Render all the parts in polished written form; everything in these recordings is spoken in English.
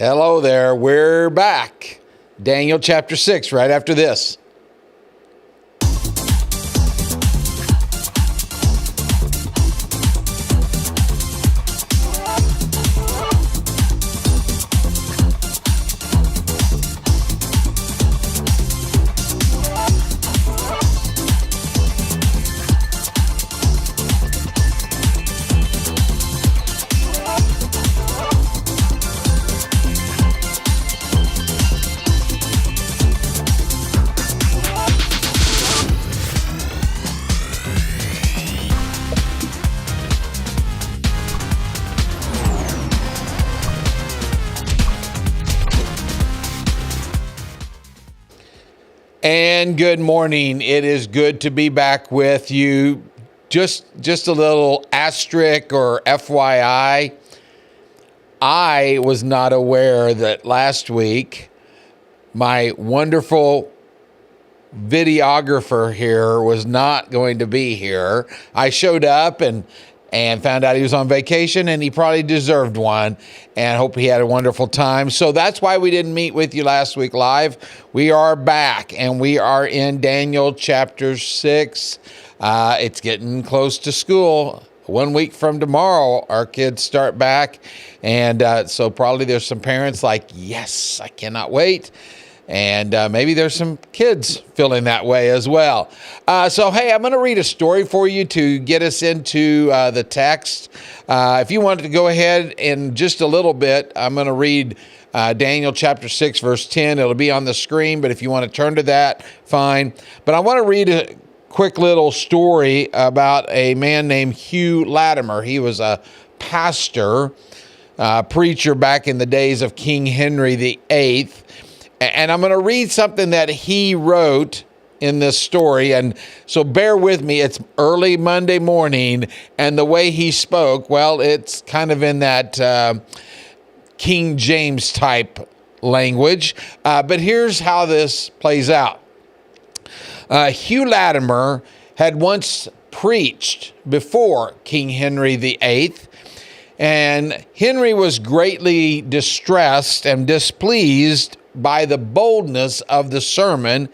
Hello there, we're back. Daniel chapter 6, right after this. And good morning. It is good to be back with you. Just a little asterisk or FYI. I was not aware that last week my wonderful videographer here was not going to be here. I showed up and found out he was on vacation, and he probably deserved one, and hope he had a wonderful time. So that's why we didn't meet with you last week live. We are back, and we are in Daniel chapter 6. It's getting close to school. 1 week from tomorrow, our kids start back, and so probably there's some parents like, yes, I cannot wait. And maybe there's some kids feeling that way as well. So, hey, I'm going to read a story for you to get us into the text. If you wanted to go ahead in just a little bit, I'm going to read Daniel chapter 6, verse 10. It'll be on the screen, but if you want to turn to that, fine. But I want to read a quick little story about a man named Hugh Latimer. He was a pastor, preacher back in the days of King Henry VIII. And I'm going to read something that he wrote in this story. And so bear with me. It's early Monday morning. And the way he spoke, well, it's kind of in that King James type language. But here's how this plays out. Hugh Latimer had once preached before King Henry VIII. And Henry was greatly distressed and displeased by the boldness of the sermon,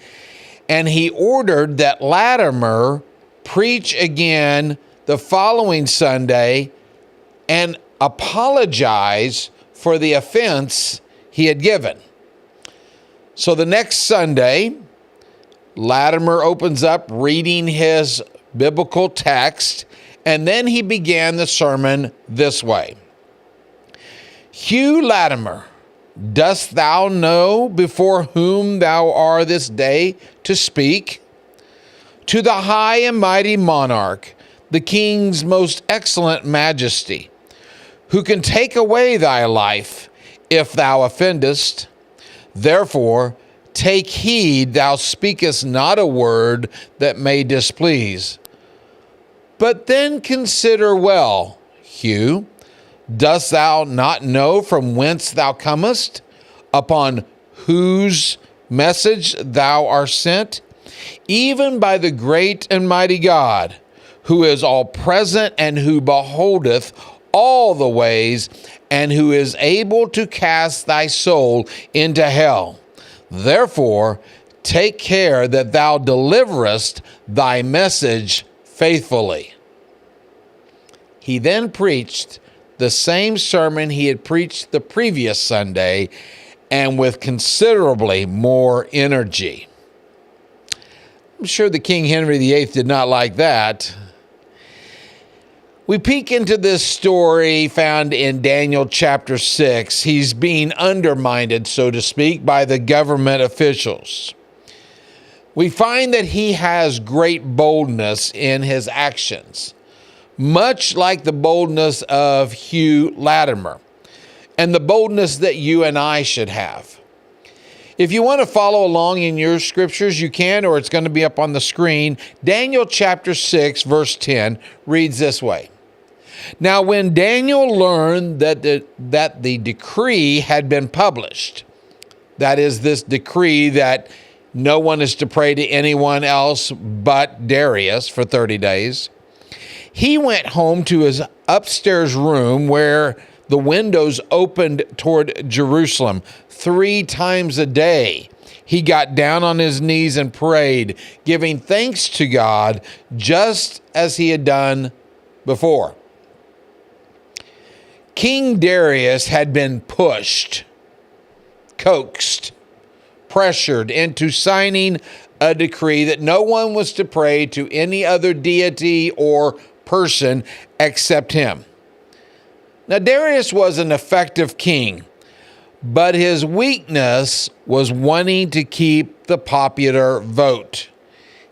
and he ordered that Latimer preach again the following Sunday and apologize for the offense he had given. So the next Sunday, Latimer opens up reading his biblical text, and then he began the sermon this way. Hugh Latimer, dost thou know before whom thou art this day to speak? To the high and mighty monarch, the king's most excellent majesty, who can take away thy life if thou offendest. Therefore, take heed thou speakest not a word that may displease. But then consider well, Hugh, dost thou not know from whence thou comest, upon whose message thou art sent? Even by the great and mighty God, who is all present and who beholdeth all the ways, and who is able to cast thy soul into hell. Therefore, take care that thou deliverest thy message faithfully. He then preached the same sermon he had preached the previous Sunday, and with considerably more energy. I'm sure the King Henry VIII did not like that. We peek into this story found in Daniel chapter 6. He's being undermined, so to speak, by the government officials. We find that he has great boldness in his actions, much like the boldness of Hugh Latimer, and the boldness that you and I should have. If you want to follow along in your scriptures, you can, or it's going to be up on the screen. Daniel chapter 6, verse 10 reads this way. Now, when Daniel learned that the decree had been published, that is, this decree that no one is to pray to anyone else but Darius for 30 days, he went home to his upstairs room where the windows opened toward Jerusalem. 3 times a day, he got down on his knees and prayed, giving thanks to God just as he had done before. King Darius had been pushed, coaxed, pressured into signing a decree that no one was to pray to any other deity or person except him. Now, Darius was an effective king, but his weakness was wanting to keep the popular vote.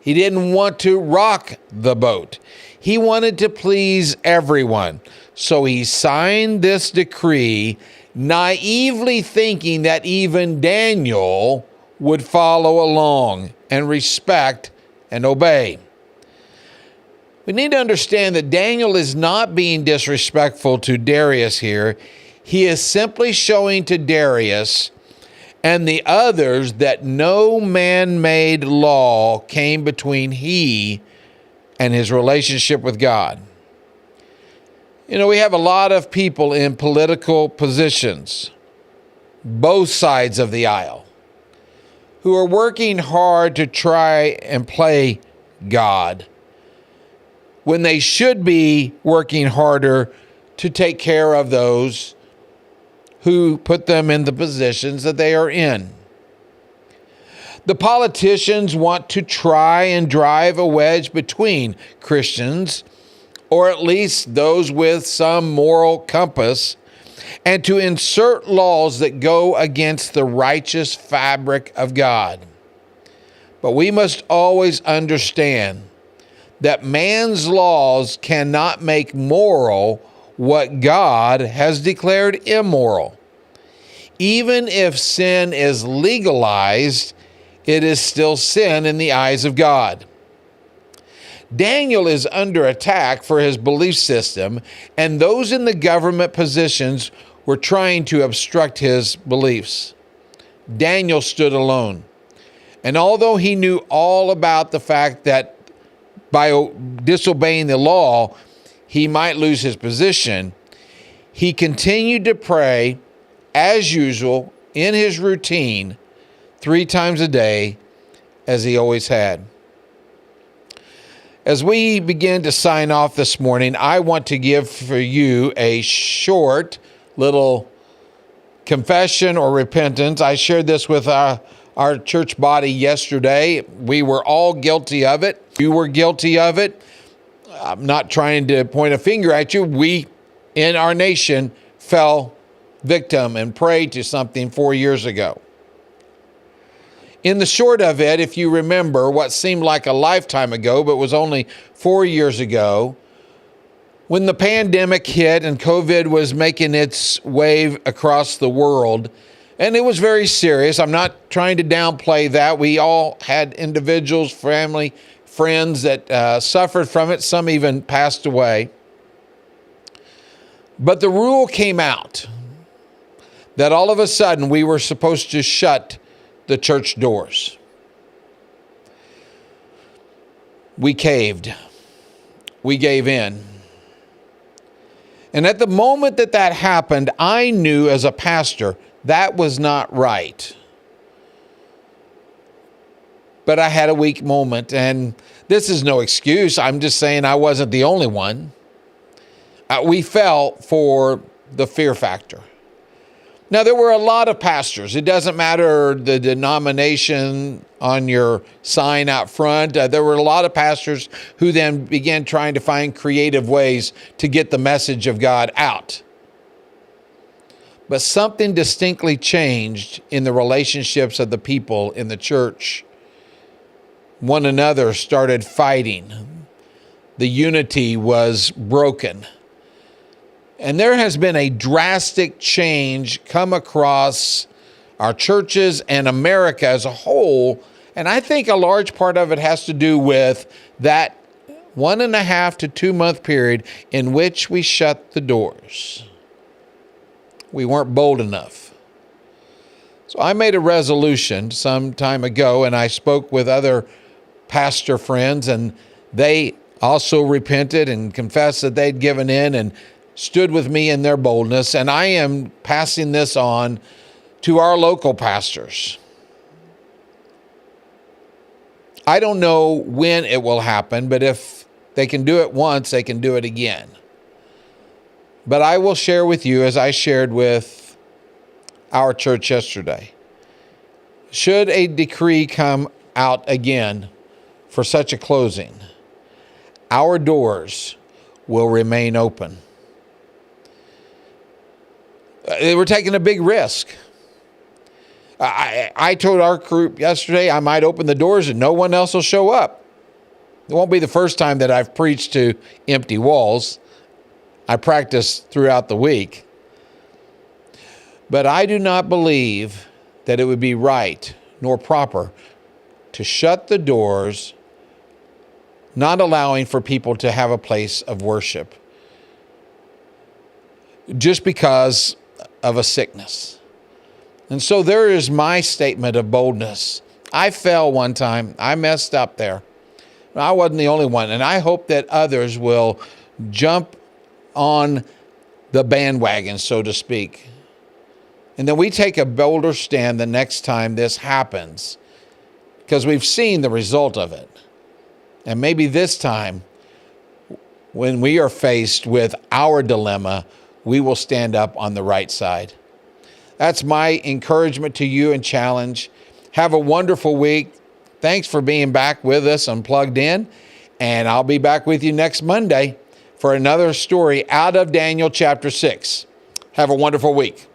He didn't want to rock the boat. He wanted to please everyone. So he signed this decree, naively thinking that even Daniel would follow along and respect and obey. We need to understand that Daniel is not being disrespectful to Darius here. He is simply showing to Darius and the others that no man-made law came between he and his relationship with God. You know, we have a lot of people in political positions, both sides of the aisle, who are working hard to try and play God when they should be working harder to take care of those who put them in the positions that they are in. The politicians want to try and drive a wedge between Christians, or at least those with some moral compass, and to insert laws that go against the righteous fabric of God. But we must always understand that man's laws cannot make moral what God has declared immoral. Even if sin is legalized, it is still sin in the eyes of God. Daniel is under attack for his belief system, and those in the government positions were trying to obstruct his beliefs. Daniel stood alone. And although he knew all about the fact that by disobeying the law, he might lose his position, he continued to pray as usual in his routine 3 times a day, as he always had. As we begin to sign off this morning, I want to give for you a short little confession or repentance. I shared this with our church body yesterday. We were all guilty of it. You were guilty of it. I'm not trying to point a finger at you. We, in our nation, fell victim and prey to something 4 years ago. In the short of it, if you remember what seemed like a lifetime ago, but was only 4 years ago, when the pandemic hit and COVID was making its wave across the world, and it was very serious. I'm not trying to downplay that. We all had individuals, family, friends that suffered from it. Some even passed away. But the rule came out that all of a sudden we were supposed to shut the church doors. We caved. We gave in. And at the moment that that happened, I knew as a pastor that was not right. But I had a weak moment, and this is no excuse. I'm just saying I wasn't the only one. We fell for the fear factor. Now, there were a lot of pastors. It doesn't matter the denomination on your sign out front. There were a lot of pastors who then began trying to find creative ways to get the message of God out. But something distinctly changed in the relationships of the people in the church. One another started fighting. The unity was broken. And there has been a drastic change come across our churches and America as a whole. And I think a large part of it has to do with that 1.5 to 2 month period in which we shut the doors. We weren't bold enough. So I made a resolution some time ago, and I spoke with other pastor friends, and they also repented and confessed that they'd given in, and stood with me in their boldness, and I am passing this on to our local pastors. I don't know when it will happen, but if they can do it once, they can do it again. But I will share with you, as I shared with our church yesterday, should a decree come out again for such a closing, our doors will remain open. They were taking a big risk. I told our group yesterday I might open the doors and no one else will show up. It won't be the first time that I've preached to empty walls. I practice throughout the week. But I do not believe that it would be right nor proper to shut the doors, not allowing for people to have a place of worship just because of a sickness. And so there is my statement of boldness. I fell one time. I messed up there. I wasn't the only one. And I hope that others will jump on the bandwagon, so to speak. And then we take a bolder stand the next time this happens, because we've seen the result of it. And maybe this time, when we are faced with our dilemma, we will stand up on the right side. That's my encouragement to you and challenge. Have a wonderful week. Thanks for being back with us and plugged in. And I'll be back with you next Monday for another story out of Daniel chapter 6. Have a wonderful week.